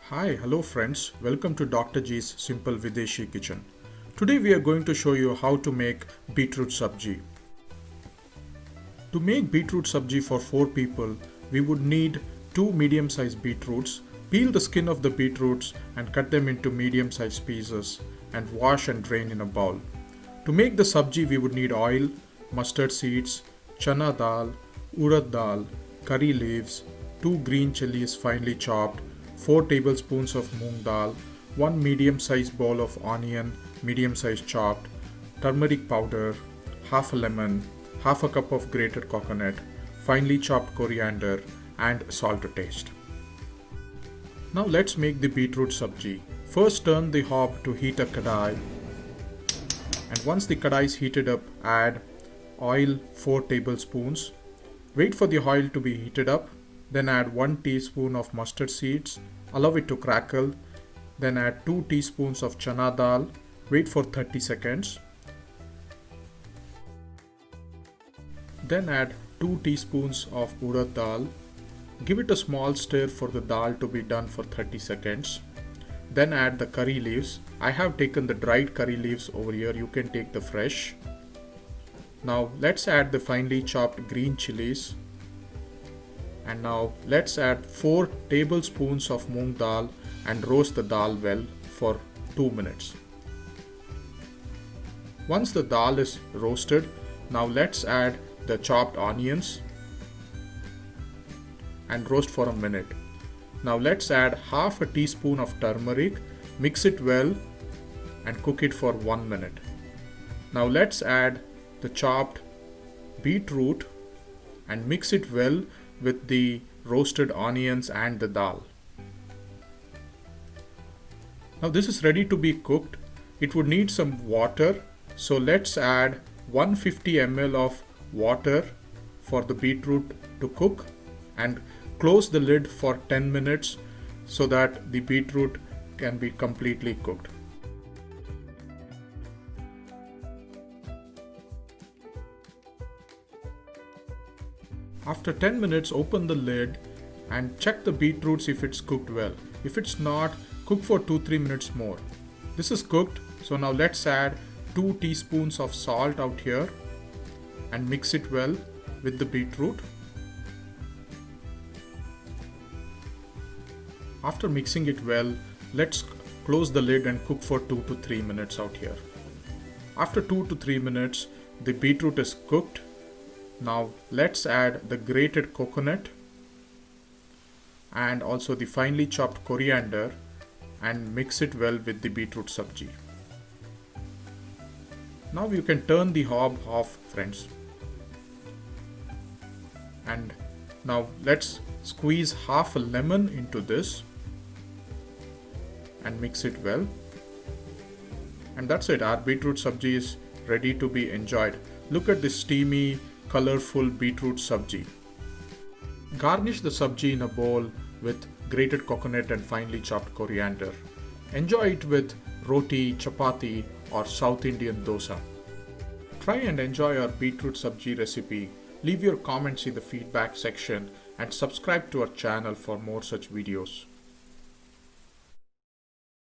Hi, hello friends. Welcome to Dr. G's Simple Videshi Kitchen. Today we are going to show you how to make beetroot subji. To make beetroot subji for 4 people, we would need 2 medium-sized beetroots. Peel the skin of the beetroots and cut them into medium-sized pieces and wash and drain in a bowl. To make the subji, we would need oil, mustard seeds, chana dal, urad dal, curry leaves, 2 green chilies finely chopped, 4 tablespoons of moong dal, 1 medium-sized bowl of onion, medium-sized chopped, turmeric powder, half a lemon, half a cup of grated coconut, finely chopped coriander, and salt to taste. Now let's make the beetroot subji. First turn the hob to heat a kadai, and once the kadai is heated up, add oil 4 tablespoons. Wait for the oil to be heated up. Then add 1 teaspoon of mustard seeds, allow it to crackle, then add 2 teaspoons of chana dal, wait for 30 seconds. Then add 2 teaspoons of urad dal, give it a small stir for the dal to be done for 30 seconds. Then add the curry leaves. I have taken the dried curry leaves over here, you can take the fresh. Now let's add the finely chopped green chilies. And now let's add 4 tablespoons of moong dal and roast the dal well for 2 minutes. Once the dal is roasted, now let's add the chopped onions and roast for a minute. Now let's add half a teaspoon of turmeric, mix it well and cook it for 1 minute. Now let's add the chopped beetroot and mix it well with the roasted onions and the dal. Now this is ready to be cooked. It would need some water, so let's add 150 ml of water for the beetroot to cook and close the lid for 10 minutes so that the beetroot can be completely cooked. After 10 minutes, open the lid and check the beetroots if it's cooked well. If it's not, cook for 2-3 minutes more. This is cooked, so now let's add 2 teaspoons of salt out here and mix it well with the beetroot. After mixing it well, let's close the lid and cook for 2 to 3 minutes out here. After 2 to 3 minutes, the beetroot is cooked. Now let's add the grated coconut and also the finely chopped coriander and mix it well with the beetroot subji. Now you can turn the hob off, friends. And now let's squeeze half a lemon into this and mix it well. And that's it, our beetroot subji is ready to be enjoyed. Look at this steamy, colorful beetroot subji. Garnish the subji in a bowl with grated coconut and finely chopped coriander. Enjoy it with roti, chapati or South Indian dosa. Try and enjoy our beetroot subji recipe. Leave your comments in the feedback section and subscribe to our channel for more such videos.